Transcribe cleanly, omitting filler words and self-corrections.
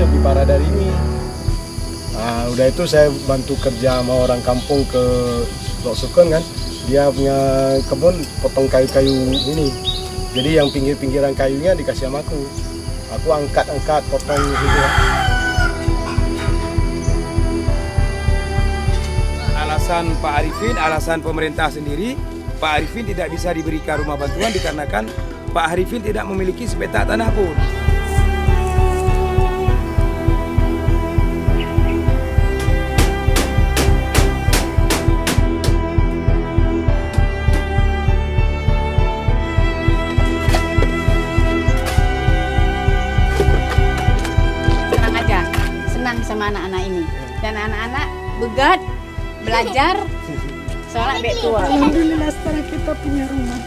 lebih parah dari ini. Nah, udah itu saya bantu kerja sama orang kampung ke Lok Sukun kan. Dia punya kebun potong kayu-kayu ini. Jadi yang pinggir-pinggiran kayunya dikasih sama aku. Aku angkat-angkat, potong gitu. Alasan Pak Arifin, alasan pemerintah sendiri, Pak Arifin tidak bisa diberikan rumah bantuan dikarenakan Pak Arifin tidak memiliki sepetak tanah pun. Senang aja, senang sama anak-anak ini. Dan anak-anak begat belajar soalnya adik tua. Alhamdulillah sekarang kita punya rumah.